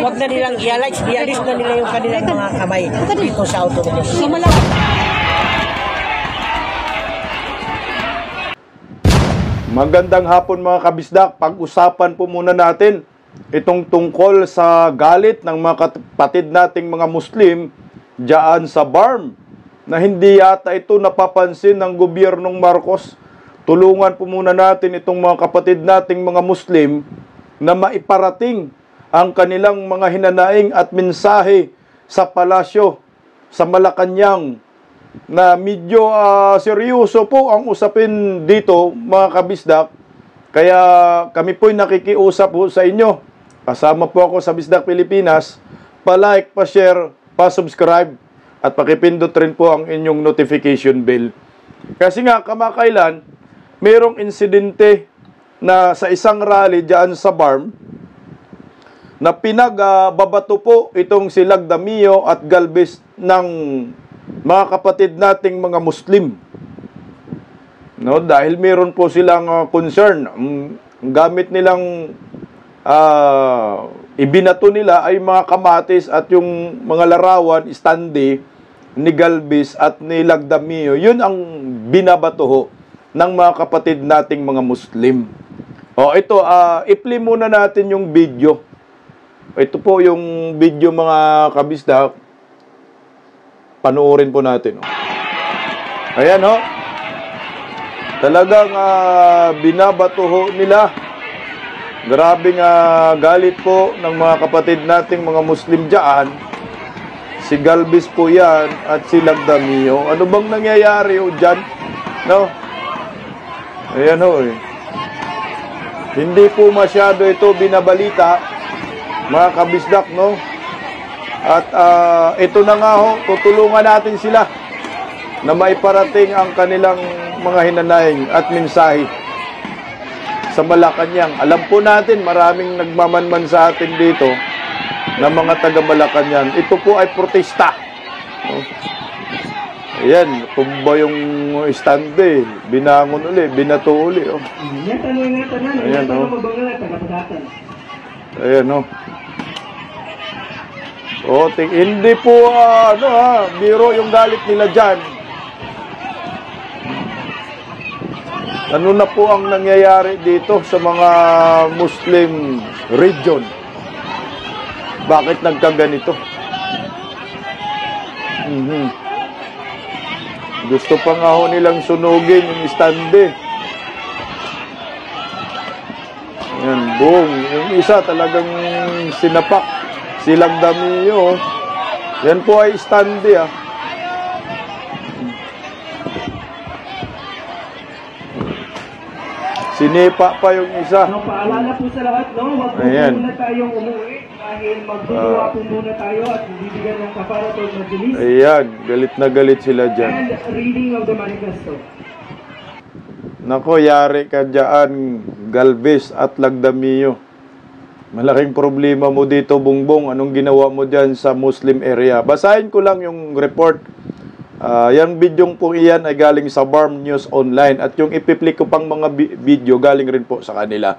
wag na nilang ialis na nila yung kanilang mga kamay dito sa autonomous. Magandang hapon mga kabisdak. Pag-usapan po muna natin itong tungkol sa galit ng mga kapatid nating mga Muslim diyan sa BARM na hindi yata ito napapansin ng gobyernong Marcos. Tulungan po muna natin itong mga kapatid nating mga Muslim na maiparating ang kanilang mga hinanaing at mensahe sa palasyo sa Malacanang na medyo seryoso po ang usapin dito mga kabisdak. Kaya kami po'y nakikiusap po sa inyo. Kasama po ako sa Bisdak Pilipinas. Pa-like, pa-share, pa-subscribe at pakipindot rin po ang inyong notification bell. Kasi nga kamakailan mayroong insidente na sa isang rally diyan sa BARM na pinagbabato po itong si Lagdamio at Galvez ng mga kapatid nating mga Muslim. No, dahil meron po silang concern. Ang gamit nilang ibinato nila ay mga kamatis at yung mga larawan, standi ni Galvez at ni Lagdamio. Yun ang binabato ng mga kapatid nating mga Muslim. Ito, i-play muna natin yung video. Ito po yung video mga kabisdak. Panoorin po natin. Ayan Talagang binabato nila. Grabing galit po ng mga kapatid nating mga Muslim dyan. Si Galvez po yan at si Lagdamio. Ano bang nangyayari dyan? No? Ayan Hindi po masyado ito binabalita, mga kabisdak, no? At ito na nga tutulungan natin sila na maiparating ang kanilang mga hinanaing at mensahe sa Malacanang. Alam po natin, maraming nagmamanman sa atin dito na mga taga Malacanang. Ito po ay protesta. Ayan, tumba yung stande, binangon uli, binato uli. Ayan Ayan hindi po biro yung galit nila dyan. Ano na po ang nangyayari dito sa mga Muslim region? Bakit nagkaganito? Gusto pa nga nilang sunugin yung stande. Ayan, boom. Yung isa talagang sinapak. Silang Lagdamio. Yan po ay standi Sinipa pa yung isa. Paalala po sa lahat, wag po muna tayong umuwi dahil magdudua po muna tayo at bibigyan ng kaparator na bilis. Ayan, galit na galit sila dyan. And reading of the manifesto. Nako, yari ka dyan, Galvez at Lagdamio. Malaking problema mo dito, Bongbong. Anong ginawa mo dyan sa Muslim area? Basahin ko lang yung report. Yung bidyong po iyan ay galing sa BARM News Online. At yung ipiplik ko pang mga video galing rin po sa kanila.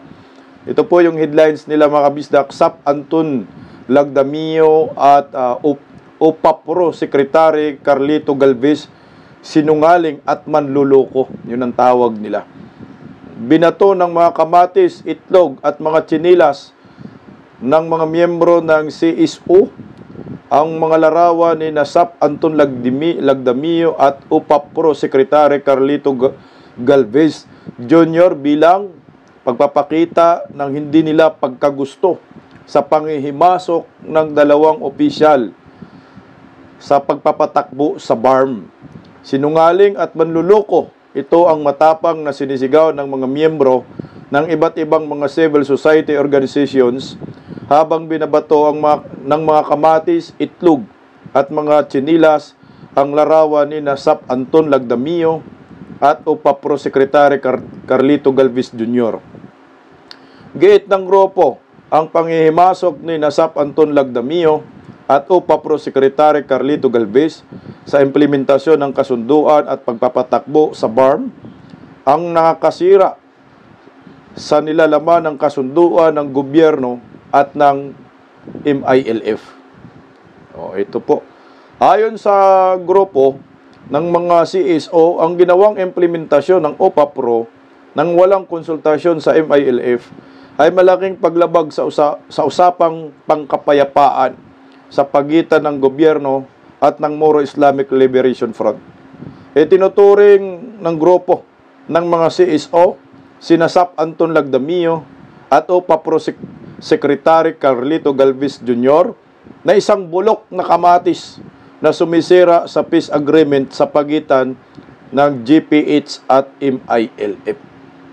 Ito po yung headlines nila mga kabisdak. SAP Antun Lagdamio at UPAPRO Secretary Carlito Galvez sinungaling at manluloko. Yun ang tawag nila. Binato ng mga kamatis, itlog at mga tsinilas ng mga miyembro ng CSO ang mga larawan ni SAP Antun Lagdamio at UPAPRO Secretary Carlito Galvez Jr. bilang pagpapakita ng hindi nila pagkagusto sa panghihimasok ng dalawang opisyal sa pagpapatakbo sa BARM. Sinungaling at manluloko, ito ang matapang na sinisigaw ng mga miyembro ng iba't ibang mga civil society organizations habang binabato ng mga kamatis, itlog at mga tsinilas ang larawan ni SAP Antun Lagdamio at UPAPRO Secretary Carlito Galvez Jr. Giit ng grupo ang panghihimasok ni SAP Antun Lagdamio at UPAPRO Secretary Carlito Galvez sa implementasyon ng kasunduan at pagpapatakbo sa BARM ang nakakasira sa nilalaman ng kasunduan ng gobyerno at ng MILF. Ito po. Ayon sa grupo ng mga CSO, ang ginawang implementasyon ng OPA Pro nang walang konsultasyon sa MILF ay malaking paglabag sa usapang pangkapayapaan sa pagitan ng gobyerno at ng Moro Islamic Liberation Front. Tinuturing ng grupo ng mga CSO, sina Sap Anton Lagdamio at OPA Pro Secretary Carlito Galvez Jr. na isang bulok na kamatis na sumisira sa peace agreement sa pagitan ng GPH at MILF.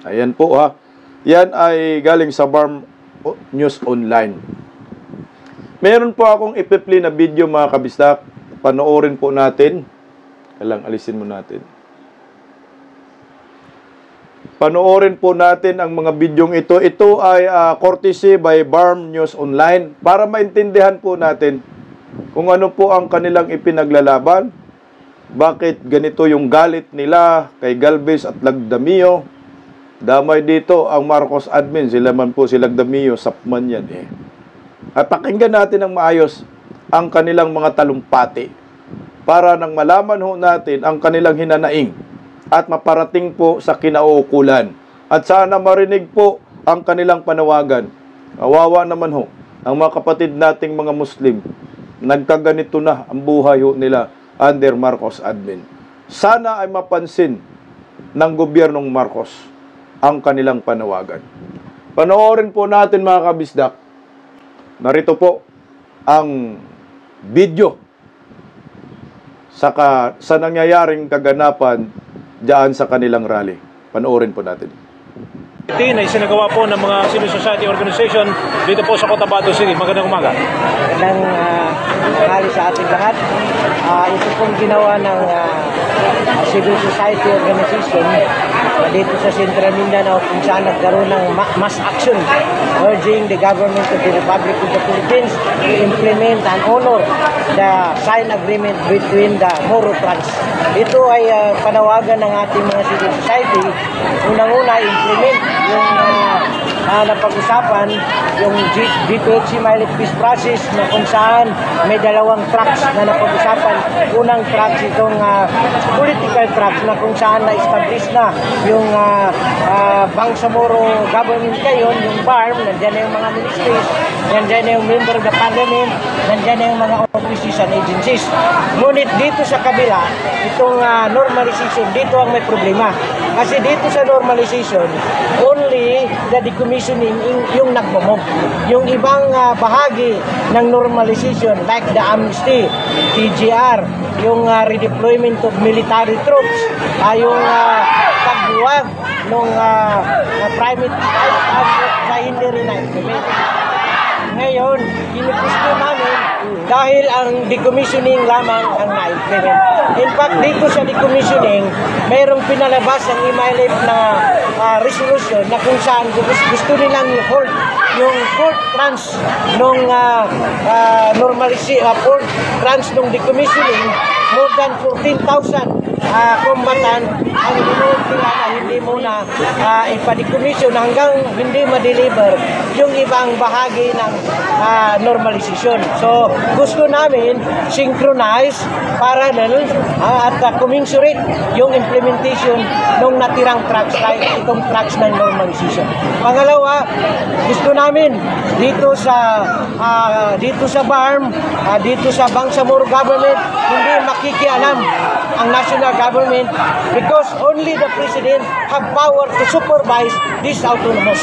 Ayan po ha. Yan ay galing sa BARM News Online. Meron po akong ipi-play na video mga kabisdak. Panoorin po natin. Kailang alisin mo natin. Panoorin po natin ang mga bidyong ito. Ito ay courtesy by BARM News Online para maintindihan po natin kung ano po ang kanilang ipinaglalaban, bakit ganito yung galit nila kay Galvez at Lagdamio. Damay dito ang Marcos admin, sila man po si Lagdamio, sapman yan eh. At pakinggan natin ng maayos ang kanilang mga talumpati para nang malaman ho natin ang kanilang hinanaing at maparating po sa kinauukulan. At sana marinig po ang kanilang panawagan. Kawawa naman ho ang mga kapatid nating mga Muslim. Nagkaganito na ang buhay ho nila under Marcos admin. Sana ay mapansin ng gobyernong Marcos ang kanilang panawagan. Panoorin po natin mga kabisdak. Narito po ang video sa nangyayaring kaganapan diyan sa kanilang rally. Panoorin po natin. Na isinagawa po ng mga civil society organization dito po sa Cotabato City. Magandang umaga. Magandang hali sa ating lahat. Ito pong ginawa ng civil society organization dito sa Central Mindanao kung saan nagkaroon ng mass action urging the government of the Republic of the Philippines to implement and honor the signed agreement between the Moro Trans. Ito ay panawagan ng ating mga civil society. Unang-una, implement yung napag-usapan yung GPHC Miley Peace Process na kung saan may dalawang tracks na napag-usapan. Unang tracks itong political tracks na kung saan na-establish na yung Bangsamoro government ngayon, yung BARM, nandiyan na yung mga ministries, nandiyan na yung member of the parliament, nandiyan na yung mga offices and agencies. Ngunit dito sa kabila, itong normalization, dito ang may problema. Kasi dito sa normalization, only the decommissioning yung nagmamove. Yung ibang bahagi ng normalization like the amnesty, TGR, yung redeployment of military troops, yung pagbuwag ng private na hindi rin na-implement. Ngayon, kinupusto namin dahil ang decommissioning lamang ang na-implement. In fact, dito sa decommissioning, mayroong pinalabas ang MILF na resolution na kung saan gusto nilang hold yung port trans nung port trans nung decommissioning, more than 14,000 combatant ang binuot nila na hindi muna ipa-decommission hanggang hindi ma-deliver yung ibang bahagi ng normalization. So, gusto namin synchronize para at commensurate yung implementation ng natirang tracks like itong tracks ng normalization. Pangalawa, gusto namin dito sa BARM, dito sa Bangsamoro government, hindi makikialam ang national government because only the president have power to supervise this autonomy.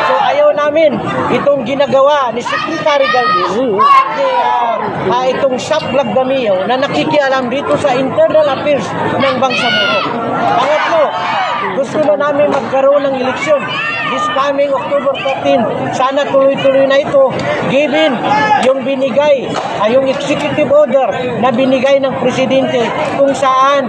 So ayaw namin itong ginagawa ni Secretary Galvez itong Sap Lagdamio na nakikialam dito sa internal affairs ng Bangsamoro. Pangatlo, gusto na namin magkaroon ng eleksyon this coming October 13. Sana tuloy-tuloy na ito given yung binigay, yung executive order na binigay ng presidente kung saan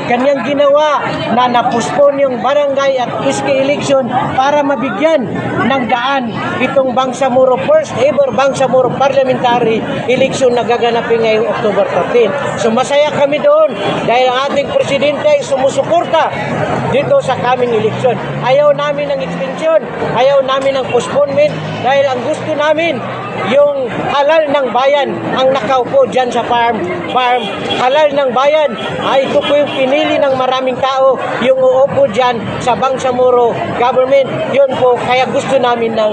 kanyang ginawa na napuspon yung barangay at iski election para mabigyan ng daan itong Bangsamoro, first ever Bangsamoro parliamentary election na gaganapin ngayong October 13. So masaya kami doon dahil ang ating presidente ay sumusuporta dito sa coming election. Ayaw namin ng extension, ayaw namin ng postponement dahil ang gusto namin yung halal ng bayan ang nakaupo dyan sa farm. Halal ng bayan ay ito po yung pinili ng maraming tao yung uupo dyan sa Bangsamoro government. Yun po kaya gusto namin ng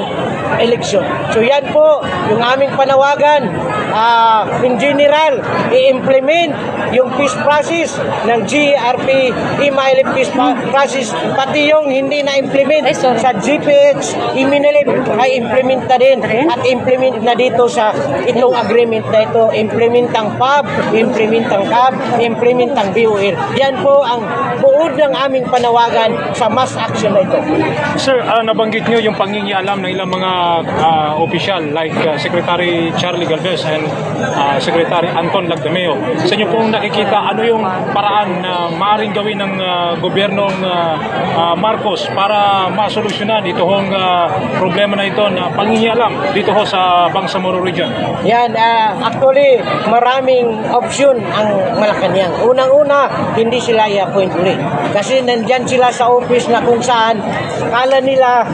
election. So yan po yung aming panawagan. In general, i-implement yung peace process ng GRP, i-mailip peace process, pati yung hindi na-implement sa GPH, i-minilip ay implement na din at implement na dito sa itong agreement na ito, implement ang PAB, implement ang CAB, implement ang BOL. Yan po ang buod ng aming panawagan sa mass action na ito. Sir, nabanggit nyo yung pangingialam ng ilang mga opisyal like Secretary Charlie Galvez and Secretary Anton Lagdameo. Sa inyo pong nakikita, ano yung paraan na maaaring gawin ng gobyernong Marcos para masolusyonan itong problema na ito na pangingialam dito ho sa Bangsamoro Region? Yan, actually, maraming option ang Malacanang. Unang-una, hindi sila i-appoint ulit. Kasi nandyan sila sa office na kung saan kala nila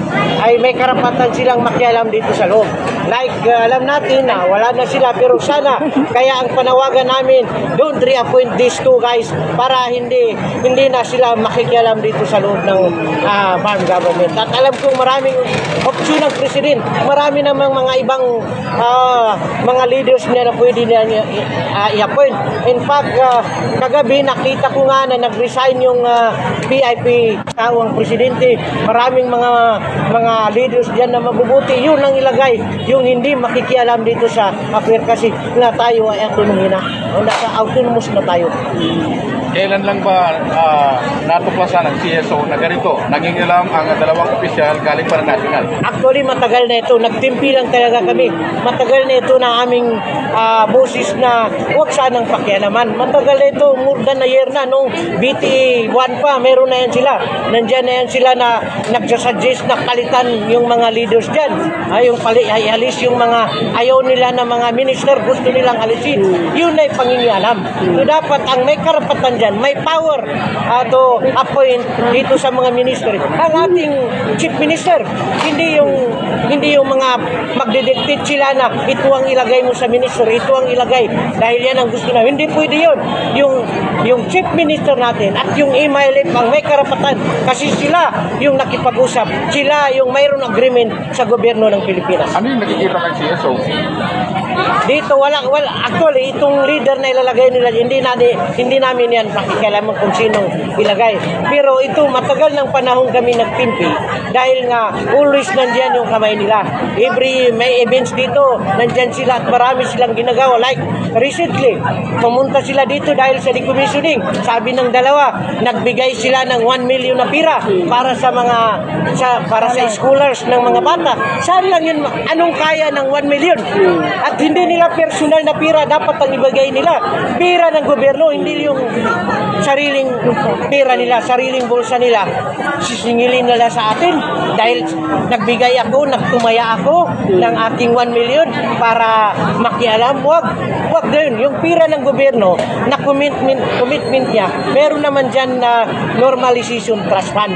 ay may karapatan silang makialam dito sa loob. Like, alam natin na wala na sila, pero sana, kaya ang panawagan namin, don't reappoint these two guys para hindi na sila makikialam dito sa loob ng farm government. At alam kong maraming option ng president. Marami namang mga ibang mga leaders niya na pwede niya i-appoint. In fact, kagabi nakita ko nga na nag-resign yung PIP tawang presidente. Maraming mga leaders diyan na mabubuti. Yun ang ilagay, yung hindi makikialam dito sa affair kasi na tayo ay autonomy na. Autonomous na tayo. Kailan lang ba natuklasan ng CSO na ganito? Nangingilam ang dalawang opisyal galing pa ng national? Actually, matagal na ito. Nagtimpi lang talaga kami. Matagal na ito na aming boses na huwag sanang pakialaman. Matagal na ito. More than a year na. Nung BT 1 pa, meron na yan sila. Nandyan na yan sila na nagsasuggest na palitan yung mga leaders dyan. Yung alis yung mga ayaw nila na mga minister, gusto nilang alisin. Yun ay pangingialam. So dapat ang may karapatan dyan, may power to appoint dito sa mga minister. Ang ating chief minister, hindi yung mga magdidictate sila na ito ang ilagay mo sa minister, ito ang ilagay dahil yan ang gusto na. Hindi pwede yun. Yung chief minister natin at yung email ang may karapatan kasi sila yung nakipag-usap. Sila yung mayroon agreement sa gobyerno ng Pilipinas. Ano yung nakikita ng CSO? Dito wala actually itong leader na ilalagay nila hindi namin yan pakikialaman kung sinong ilagay. Pero ito matagal ng panahon kami nagtimpi dahil nga always nandiyan yung kamay nila. Every may events dito, nandiyan sila at marami silang ginagawa. Like recently, pumunta sila dito dahil sa decommissioning. Sabi ng dalawa, nagbigay sila ng 1 million na pira para sa scholars ng mga bata. Saan lang yun? Anong kaya ng 1 million? At hindi nila personal na pira dapat ang ibigay nila. Pira ng gobyerno, hindi yung sariling pira nila, sariling bulsa nila. Sisingilin nila sa atin dahil nagbigay ako, nagtumaya ako ng aking 1 million para makialam. Wag din. Yung pira ng gobyerno na commitment niya, meron naman dyan na normalization trust fund.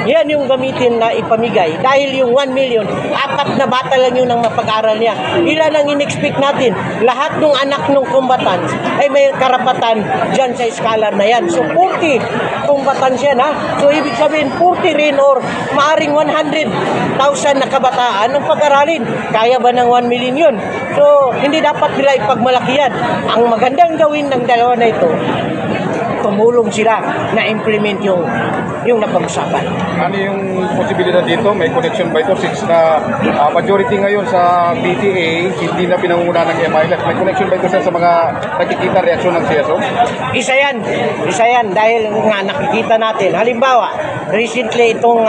Yan yung gamitin na ipamigay. Dahil yung 1 million, 4 na bata lang yun ang mapag-aral niya. Ilan ang in-expect natin? Lahat ng anak ng combatants ay may karapatan dyan sa scholar na yan. So 40 combatants yan ha. So ibig sabihin 40 rin or maaring 100,000 na kabataan ang pag-aralin. Kaya ba ng 1 million yun? So hindi dapat nila ipagmalaki yan. Ang magandang gawin ng dalawa na ito, tumulong sila na implement yung napag-usapan. Ano yung posibilidad dito? May connection ba ito? Since na majority ngayon sa BTA, hindi na pinangunguna ng MILF. May connection ba ito sa mga nakikita reaksyon ng CSO? Isa yan dahil nga nakikita natin. Halimbawa, recently itong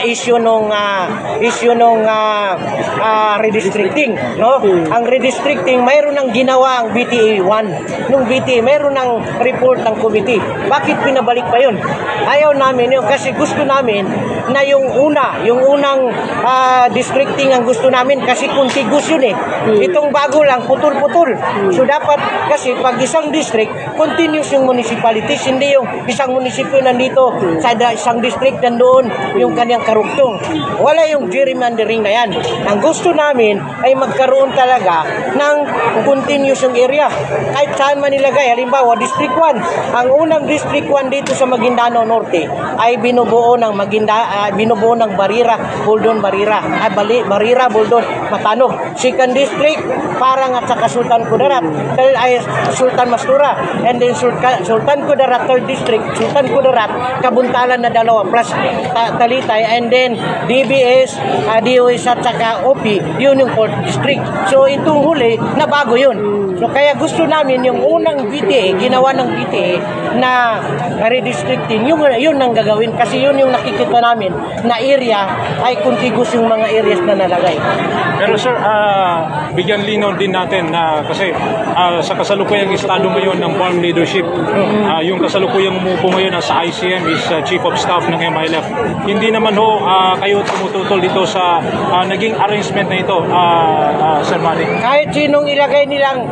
issue nung redistricting, no? Ang redistricting mayroon ng ginawa ang BTA 1. Nung BTA mayroon ng report ng committee. Bakit pinabalik pa yun? Ayaw namin yun kasi gusto namin na yung unang districting ang gusto namin kasi contiguous yun eh. Itong bago lang, putol-putol. So dapat kasi pag isang district, continuous yung municipalities, hindi yung isang munisipyo nandito sa kada isang district nandoon yung kanyang karugtong. Wala yung gerrymandering na yan. Ang gusto namin ay magkaroon talaga ng continuous yung area. Kahit saan man nilagay. Halimbawa, District 1. Ang unang District 1 dito sa Maguindanao Norte ay binubuo ng Barira, Buldon, Barira, Buldon, Matanog. Second District, Parang at saka Sultan Kudarat. Ay Sultan Mastura. And then Sultan Kudarat, third district, Sultan Kudarat, Kabuntalan na dalawa, plus Talitay, and then DBS, DOS at saka OP, yun yung fourth district. So itong huli, nabago yun. So kaya gusto namin yung unang BTA, ginawa ng BTA na redistricting, yun ang gagawin. Kasi yun yung nakikita namin na area ay contiguous yung mga areas na nalagay. Pero sir, bigyan linaw din natin na kasi sa kasalukuyang estado ngayon ng farm leadership, yung kasalukuyang umupo ngayon sa ICM is Chief of Staff ng MILF. Hindi naman ho kayo tumututol dito sa naging arrangement na ito, Sir Manny. Kahit sinong ilagay nilang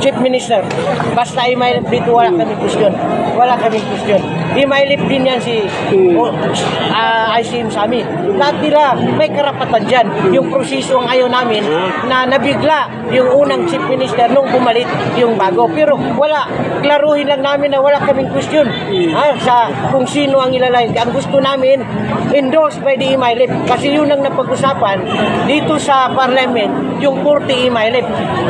Chief Minister, basta MILF dito, wala kaming question. Wala kaming question. MILF din yan si ICM sa amin. Lahat nila may karapatan dyan. Yung proseso ang ayaw namin na nabigla yung unang Chief Minister nung pumalit yung bago. Pero wala, klaruhin lang namin na wala kaming question sa kung sino ang ilalay. Ang gusto namin, endorsed by the MILF. Kasi yun ang napag-usapan dito sa Parliament, yung 40 MILF.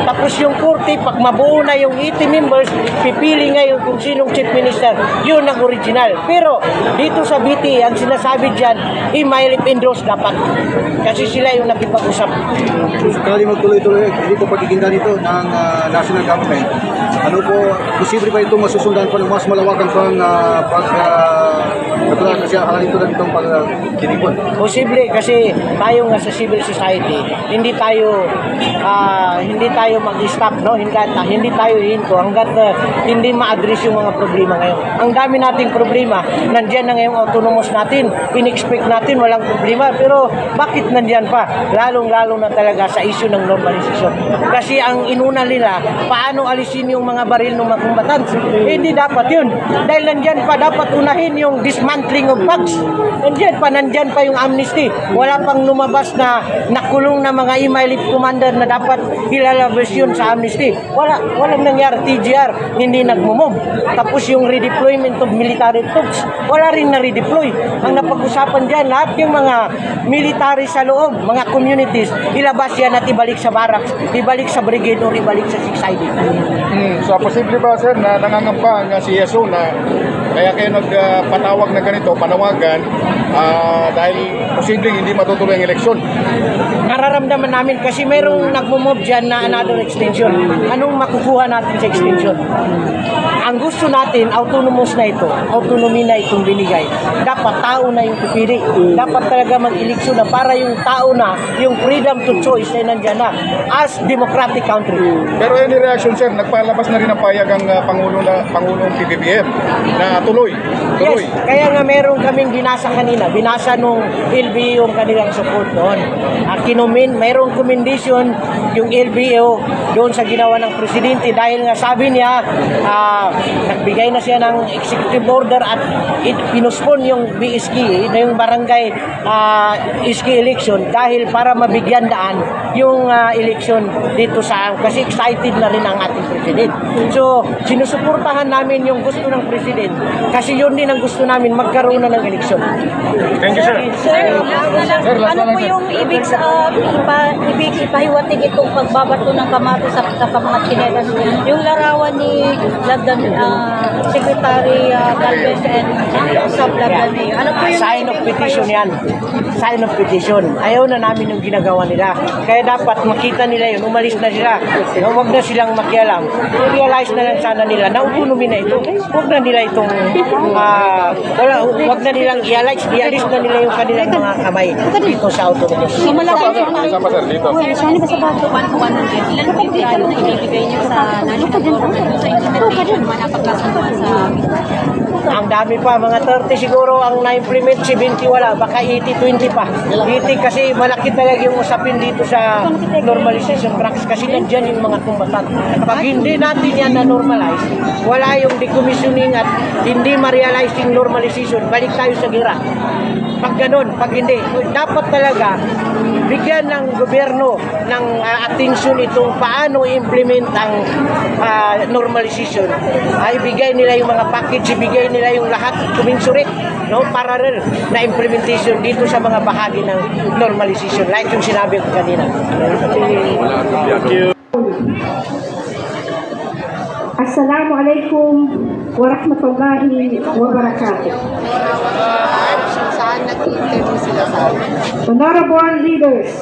Tapos yung 40, pag mabuo na yung 80 members, pipili ngayon kung sinong Chief Minister. Yun ang original. Pero dito sa BT, ang sinasabi dyan, MILF endorsed dapat. Kasi sila yung nakipag-usap. Sakali magtuloy-tuloy dito pagkikinda nito ng national government, ano po, posible ba ito masusundan pa ng mas malawakan pang katulad kasi halin ito ng itong pagkinipon? Posible kasi tayo nga sa civil society, hindi tayo mag-stop, no? Hindi tayo hinto hanggat hindi ma-address yung mga problema ngayon. Ang dami nating problema, nandiyan na ngayong autonomous natin, in-expect natin walang problema, pero bakit nandiyan pa? Lalong-lalo na talaga sa issue ng normalization. Kasi ang inuna nila, paano alisin yung mga baril ng mga combatants? Hindi dapat yun. Dahil nandiyan pa, dapat unahin yung dismantling of thugs. Nandiyan pa yung amnesty. Wala pang lumabas na nakulong na mga MILF commander na dapat ilalabas yun sa amnesty. Walang nangyari. TGR, hindi nagmumove. Tapos yung redeployment of military troops, wala rin na redeploy. Ang napag-usapan dyan, lahat yung mga military sa loob, mga communities, ilabas yan at ibalik sa barracks, ibalik sa brigade o ibalik sa 6ID. So, posible ba, sir, na nangangamba ang CSO na kaya kayo nagpatawag na ganito, panawagan, dahil posibleng hindi matutuloy ang eleksyon? Nararamdaman namin kasi mayroong nagmumove dyan na another extension. Anong makukuha natin sa extension? Ang gusto natin, autonomous na ito, autonomy na itong binigay. Dapat tao na yung pipili. Dapat talaga mag-eleksyon na para yung tao na, yung freedom to choice ay nandyan na as democratic country. Pero any reaction, sir, nagpalabas na rin ang payag ang Pangulong PBBM na tuloy. Yes, kaya nga meron kaming binasa kanina, binasa nung LBO yung kanilang support doon. Mayroong commendation yung LBO doon sa ginawa ng presidente dahil nga sabi niya, nagbigay na siya ng executive order at pinuspon yung BSK, yung barangay SK election dahil para mabigyan daan yung election dito sa kasi excited na rin ang ating president. So, sinusuportahan namin yung gusto ng president kasi yun din ang gusto namin magkaroon na ng eleksyon. Thank you, sir. Sir, ano po yung ibig ipahiwatig itong pagbabato ng kamatis sa mga chinelas? Yung larawan ni Secretary Galvez and Sub Labdameo. Ano po yung sign of petition yan. Sign of petition. Ayaw na namin yung ginagawa nila. Kaya dapat makita nila yun. Umalis na sila. Huwag na silang makialam. I-realize na lang sana nila na autonomy na ito. Huwag na nila itong huwag na nilang i-alis na nila yung kanilang mga kamay dito sa autonomy. Sama, sir, dito. Saan ba sa bato? 100. Ilan po yung ibibigay niyo sa national government sa implementation? Napagkasunduan sa Ang dami pa, mga 30 siguro ang na-implement, 70 wala, baka 80-20 pa. 80 kasi malaki talaga yung usapin dito sa normalization drugs kasi nandyan yung mga kumbatan. Pag hindi natin yan na-normalize, wala yung decommissioning at hindi ma-realize yung normalization, balik tayo sa gira. Pag ganun, pag hindi, dapat talaga bigyan ng gobyerno ng atensyon itong paano i-implement ang normalization. Ay bigay nila yung mga package, ibigay nila yung lahat commensurate, no, parallel na implementation dito sa mga bahagi ng normalization like yung sinabi ko kanina. Assalamualaikum warahmatullahi wabarakatuh. Honorable leaders,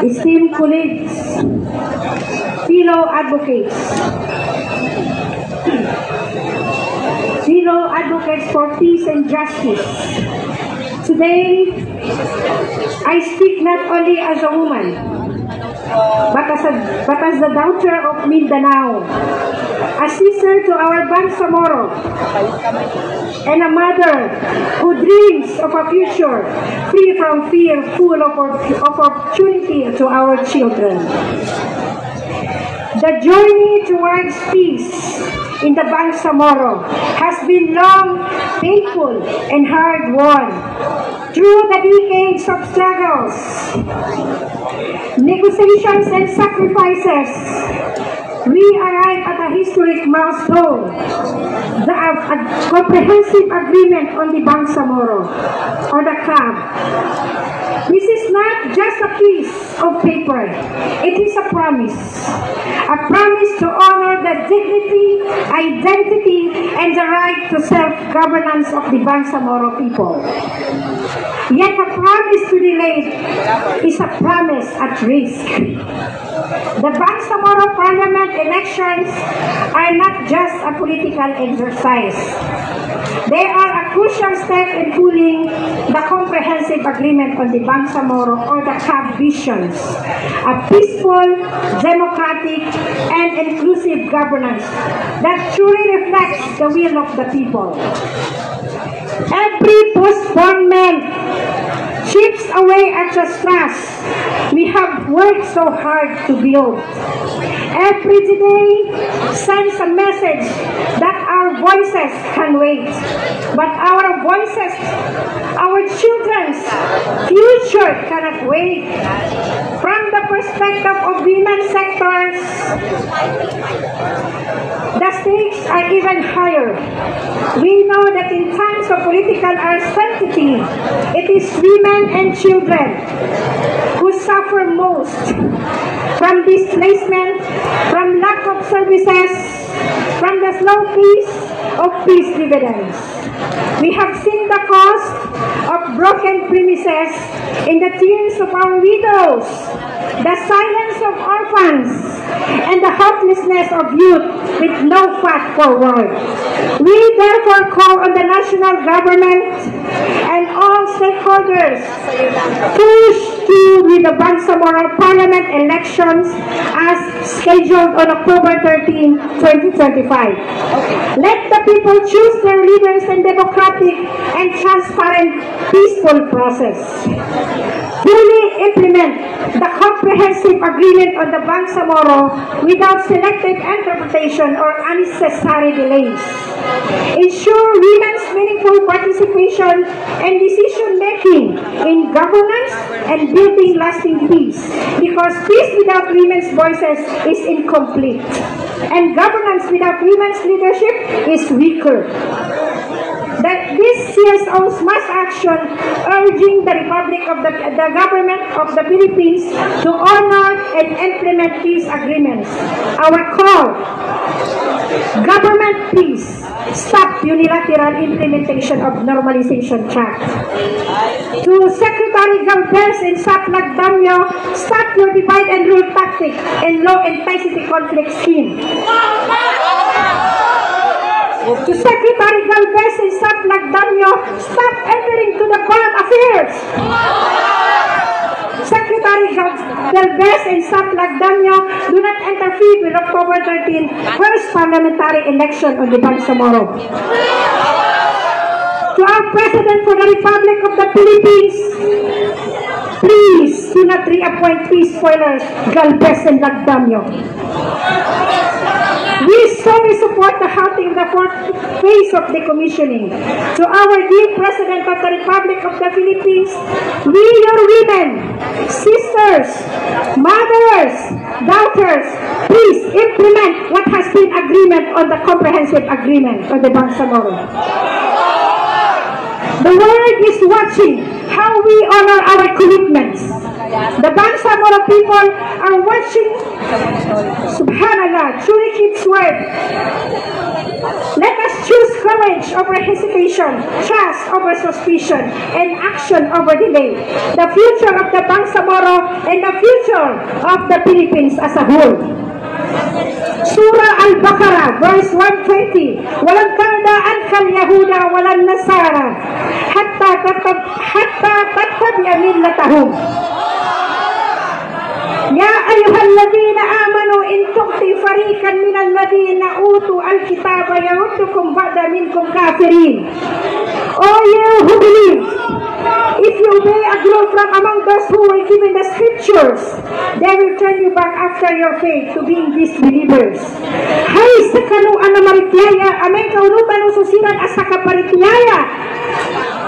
esteemed colleagues, fellow advocates for peace and justice. Today, I speak not only as a woman, but as the daughter of Mindanao, a sister to our Bangsamoro, and a mother who dreams of a future free from fear, full of opportunity to our children. The journey towards peace in the Bangsamoro has been long, painful, and hard-won. Through the decades of struggles, negotiations, and sacrifices, we arrived at a historic milestone, the comprehensive agreement on the Bangsamoro, or the CAB. This is not just a piece of paper, it is a promise to honor the dignity, identity, and the right to self-governance of the Bangsamoro people. Yet a promise to delay is a promise at risk. The Bangsamoro Parliament elections are not just a political exercise. They are a crucial step in pulling the comprehensive agreement on the Bangsamoro or the CAB visions, a peaceful, democratic, and inclusive governance that truly reflects the will of the people. Every postponement chips away at the trust we have worked so hard to build. Every day sends a message that our voices can wait, but our voices, our children's future cannot wait. From the perspective of women sectors, the stakes are even higher. We know that in times of political uncertainty, it is women and children who suffer most from displacement, from lack of services, from the slow pace of peace dividends. We have seen the cost of broken premises in the tears of our widows, the silence of orphans, and the helplessness of youth with no path forward. We therefore call on the national government and all stakeholders push through with the Bangsamoro Parliament elections as scheduled on October 13, 2025. Let the people choose their leaders in democratic and transparent, peaceful process. Fully implement the comprehensive agreement on the Bangsamoro without selective interpretation or unnecessary delays. Ensure women's meaningful participation and decision-making in governance and building lasting peace, because peace without women's voices is incomplete, and governance without women's leadership is weaker. That this CSO's mass action urging the government of the Philippines to honor and implement peace agreements. Our call: government peace, stop unilateral implementation of normalization track. To Secretary Galvez and Saplag Damyo, stop your divide and rule tactic and low intensity conflict scheme. To Secretary Galvez and Saplag Damyo, stop entering to the foreign affairs. Secretary Galvez and Sap Lagdamio do not interfere with October 13 first parliamentary election on the Bangsamoro. To our President for the Republic of the Philippines, please do not reappoint peace spoilers Galvez and Lagdamio. We strongly support the halting of the fourth phase of decommissioning. To our dear President of the Republic of the Philippines, we, your women, sisters, mothers, daughters, please implement what has been agreement on the comprehensive agreement on the Bangsamoro. The world is watching how we honor our commitments. The Bangsamoro people are watching. Subhanallah, truly keeps word. Let us choose courage over hesitation, trust over suspicion, and action over delay. The future of the Bangsamoro and the future of the Philippines as a whole. Surah Al-Baqarah, verse 120. Walang tandaan kal Yahuda, walang Nasara, hatta tattabi'a millatahum. Ya ayyuhalladhina amanu in tu'ti fariqan minal ladhina utu al-kitaba yaruddukum ba'da minkum kafirin. O you who believe, if you obey a group from among those who were given the scriptures, they will turn you back after your faith to being disbelievers. Hay sa kanuan na marityaya, amay kaunutan o susiran as sa kaparityaya.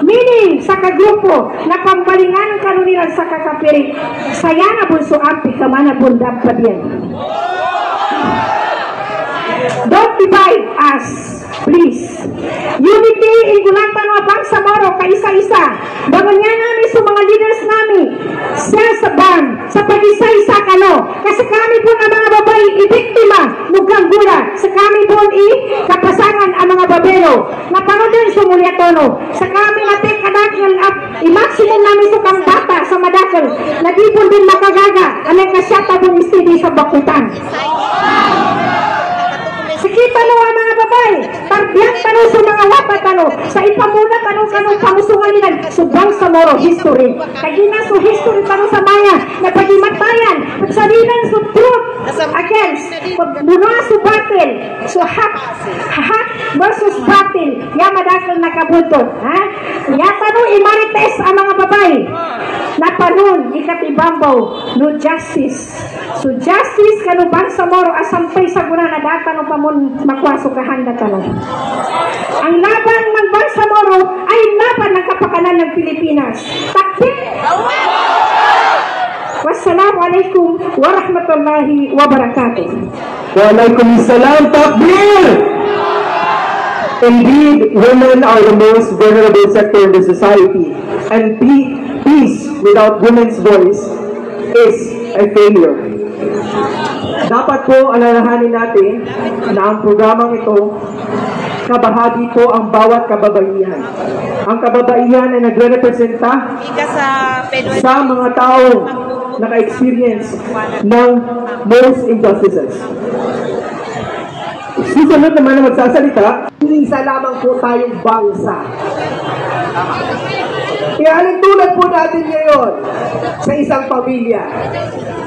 Meaning, sa kagrupo, na pambalingan ang kanunilan sa kakapiri, saya na bunso ampi ka man na bundab pa din. Don't divide us, please. Unity in gulatan wa Bangsamoro kaisa-isa. Bangon nga namin sa mga leaders namin sa ban, sa pag-isa-isa kano. Kasi kami po ang mga babae ibiktima mugang gula. Sa kami po kapasangan ang mga babero. Napanodin sa mulyatono. Sa kami natin kadakil at i-maximum namin sa kambata sa madakil. Nagipon din makagaga. Anay kasyata pong istidi sa bakutan. Sakita no ang mga babae, tarbiyan tano sa mga wapa tano, sa ipamuna tano kanong pamusungan nila, subang sa moro history. Kagina so history tano sa maya, na pagimatayan, pagsalinan so truth against, muna so battle, so hak versus battle, yamadakal na kabuntot. Yata no imarites ang mga babae, napanon, ikatibambaw, no justice. So justice kanubang sa moro asampay sa guna na data no pamon makwaso kahanda talo. Ang laban ng Bangsamoro ay laban ng kapakanan ng Pilipinas. Takbir! Wassalamualaikum warahmatullahi wabarakatuh. Waalaikumsalam, takbir! Indeed, women are the most vulnerable sector in the society, and peace without women's voice is a failure. Dapat po alalahanin natin na ang programang ito, kabahagi po ang bawat kababaihan. Ang kababaihan ay nagre-representa sa mga taong naka-experience ng most injustices. Susunod naman na magsasalita, isa lamang po tayong bangsa. Ihalin tulad po natin ngayon sa isang pamilya.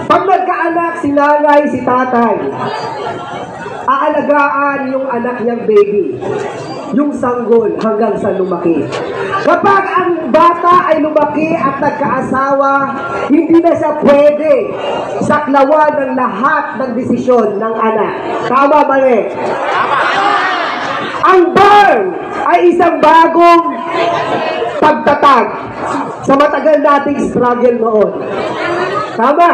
Pag nagkaanak si nanay, si tatay, aalagaan yung anak niyang baby, yung sanggol hanggang sa lumaki. Kapag ang bata ay lumaki at nagkaasawa, hindi na siya pwede saklawan ng lahat ng desisyon ng anak. Tama ba rin? Ang burn ay isang bagong pagtatag sa matagal nating struggle noon. Tama?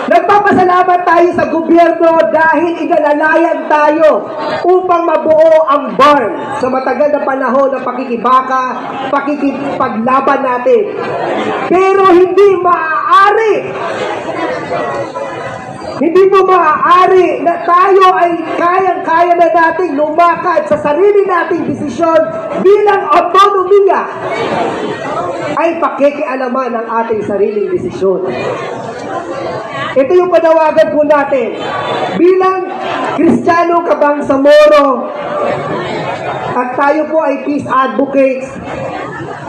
Nagpapasalamat tayo sa gobyerno dahil inalalayan tayo upang mabuo ang barn sa matagal na panahon ng pakikibaka, pakikipaglaban natin. Pero hindi maaari. Hindi mo maaari na tayo ay kayang-kaya na nating lumakad sa sarili nating desisyon bilang autonomiya ay pakikialaman ng ating sariling desisyon. Ito yung panawagan po natin bilang Kristiyano Kabangsamoro at tayo po ay peace advocates.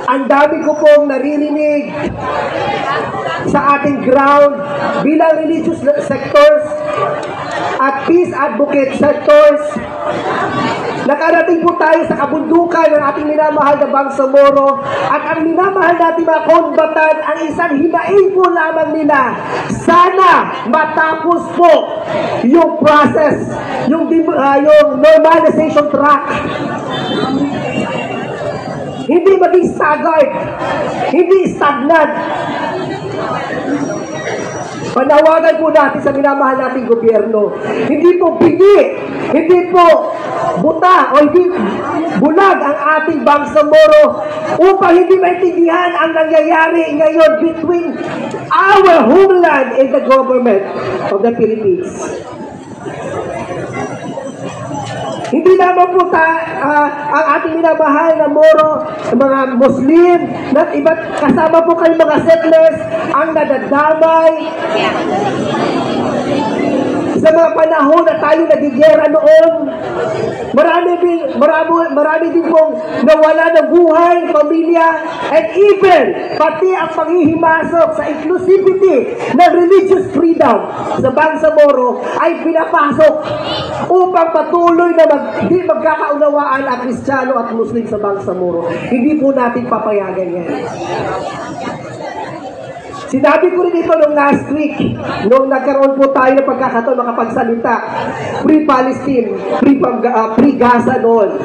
ang dami ko pong naririnig sa ating ground bilang religious sectors at peace advocate sectors. Nakarating po tayo sa kabundukan ng ating minamahal na Bangsamoro at ang minamahal natin mga kombatan, ang isang himain po lamang nila, sana matapos po yung process, yung normalization track. Hindi maging stagnant, hindi stagnant. Panawagan po natin sa minamahal nating gobyerno, hindi po bingi, hindi po buta o hindi bulag ang ating Bangsamoro upang hindi maintindihan ang nangyayari ngayon between our homeland and the government of the Philippines. Hindi naman po ang ating minamahal na Moro, mga Muslim, at iba't kasama po kayo mga settlers ang nadadamay sa mga panahon na tayo nagigera noon. Marami din pong nawala ng buhay, pamilya, and even pati ang panghihimasok sa inclusivity ng religious freedom sa Bangsamoro ay pinapasok upang patuloy na di magkakaunawaan ang Kristiyano at Muslim sa Bangsamoro. Hindi po natin papayagan yan. Sinabi ko rin ito nung last week, nung nagkaroon po tayo ng pagkakataon makapagsalita, Free Palestine, Free Gaza noon,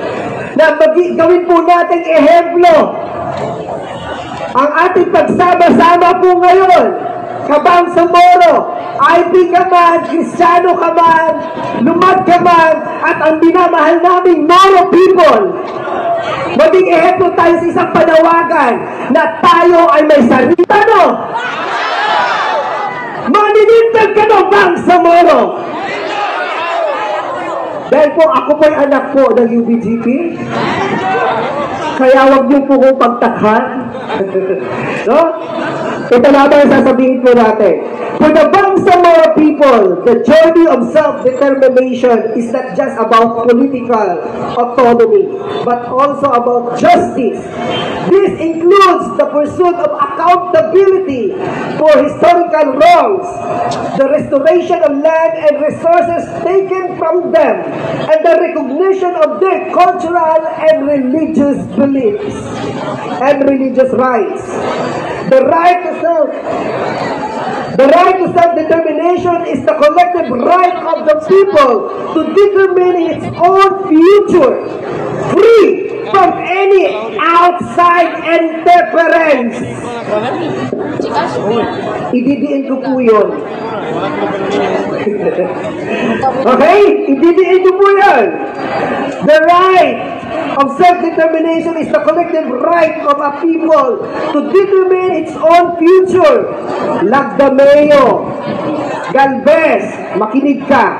na gawin po natin ehemplo ang ating pagsama-sama po ngayon, Kabangsamoro, IP ka man, Kristiyano ka man, Lumad ka man, at ang minamahal naming Moro people. Maging ehemplo tayo sa isang panawagan na tayo ay may sarili. Ano? Maninintag ka ng Bangsamoro! Dahil po ako po'y anak po ng UBGP, kaya wag niyo po kong pagtakhan. No? Ito naman ang sasabihin po natin. For the Bangsamoro people, the journey of self-determination is not just about political autonomy, but also about justice. This includes the pursuit of accountability for historical wrongs, the restoration of land and resources taken from them, and the recognition of their cultural and religious beliefs and religious rights. The right to self-determination is the collective right of the people to determine its own future, free from any outside interference. Ididiin ko po yun. Okay? Ididiin ko po yun. The right of self-determination is the collective right of a people to determine its own future. Lagdameo, Galvez, makinig ka.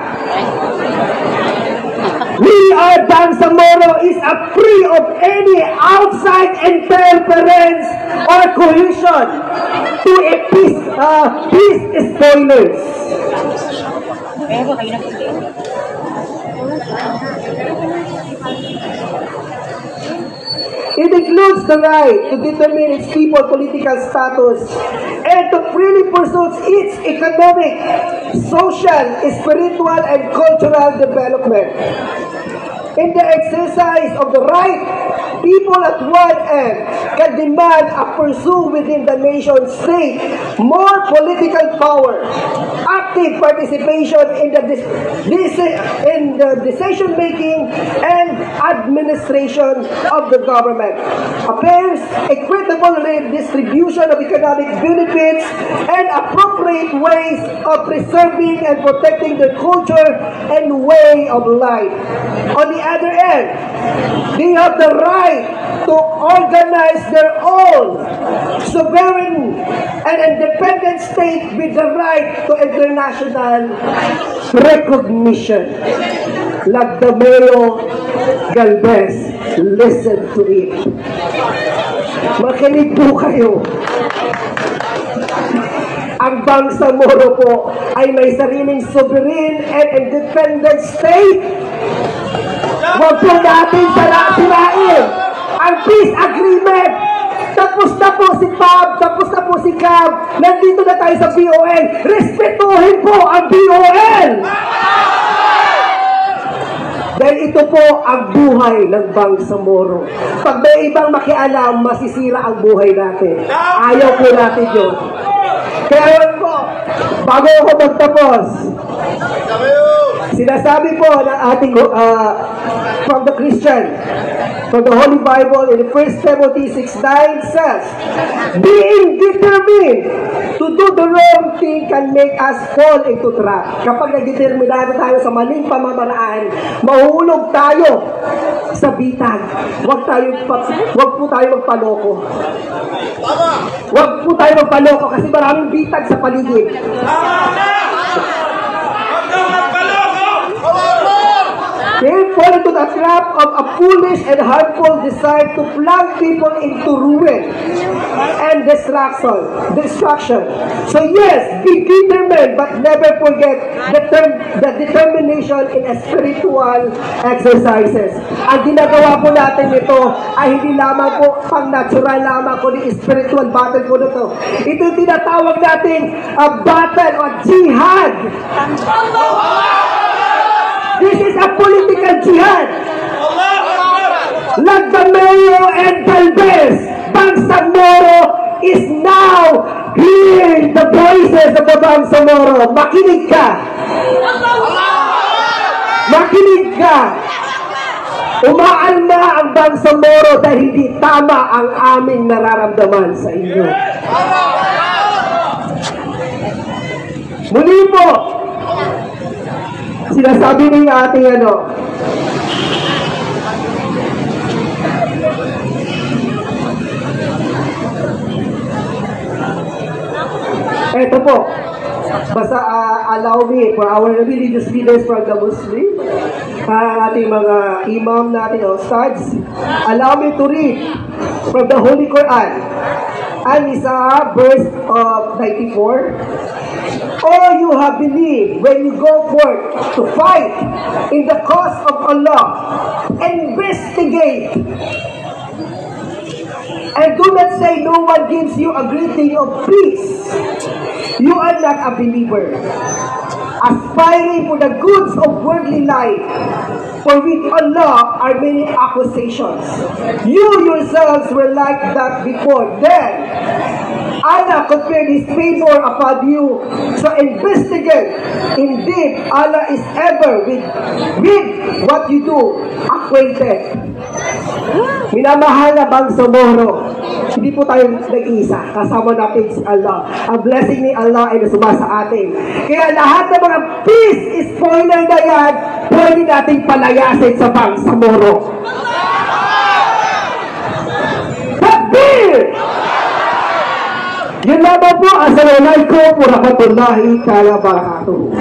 We are Bangsamoro is free of any outside interference or coercion to a peace spoilers. It includes the right to determine its people's political status and to freely pursue its economic, social, spiritual, and cultural development. In the exercise of the right, people at one end can demand and pursue within the nation state more political power, active participation in the decision-making and administration of the government, affairs, equitable redistribution of economic benefits, and appropriate ways of preserving and protecting the culture and way of life. On the other end, they have the right to organize their own sovereign and independent state with the right to international recognition. Lagdameo, Galvez, listen to it. Makinig po kayo. Ang Bangsamoro po ay may sariling sovereign and independent state. Huwag po natin sirain ang peace agreement Tapos na po si Pab, tapos na po si Cab. Nandito na tayo sa BOL. Respetuhin po ang BOL! Dahil ito po ang buhay ng Bangsamoro. Pag may ibang makialam, masisira ang buhay natin. Ayaw po natin yun. Kaya yun po, bago ako magtapos, sinasabi po ng ating from the Christian, from the Holy Bible in 1 Timothy 6:9 says, being determined to do the wrong thing can make us fall into trap. Kapag nagdeterminado tayo sa maling pamamaraan, mahuhulog tayo sa bitag. Wag po tayo magpaloko. Wag po tayo magpaloko kasi maraming bitag sa paligid. They fall into the trap of a foolish and harmful desire to plunge people into ruin and destruction. So yes, be determined, but never forget the determination in spiritual exercises. Ang ginagawa po natin ito ay hindi lamang po pang natural lamang po ni spiritual battle po nito. Ito yung tinatawag natin a battle or jihad. This is a political jihad. Lagdameo and Galvez, Bangsamoro is now hearing the voices of the Bangsamoro. Makinig ka. Makinig ka. Umaalma ang Bangsamoro dahil hindi tama ang aming nararamdaman sa inyo. Muli po, sinasabi ng ating eto po, basta allow me for our religious leaders from the Muslim, ating mga imam natin o ustads, allow me to read from the Holy Quran, An-Nisa verse of 94. All you have believed when you go forth to fight in the cause of Allah, investigate. And do not say no one gives you a greeting of peace. You are not a believer. Aspiring for the goods of worldly life, for with Allah are many accusations. You yourselves were like that before. Then Allah conferred His favor upon you. So investigate. Indeed, Allah is ever with what you do acquainted. Minamahal na Bangsamoro, hindi po tayo nag-isa. Kasama natin si Allah. Ang blessing ni Allah ay nasuma sa atin. Kaya lahat ng mga peace spoiler na yan, pwede nating palayasin sa Bangsamoro. Takbir! Yun lamang po, assalamualaikum warahmatullahi ta'ala barakatuh.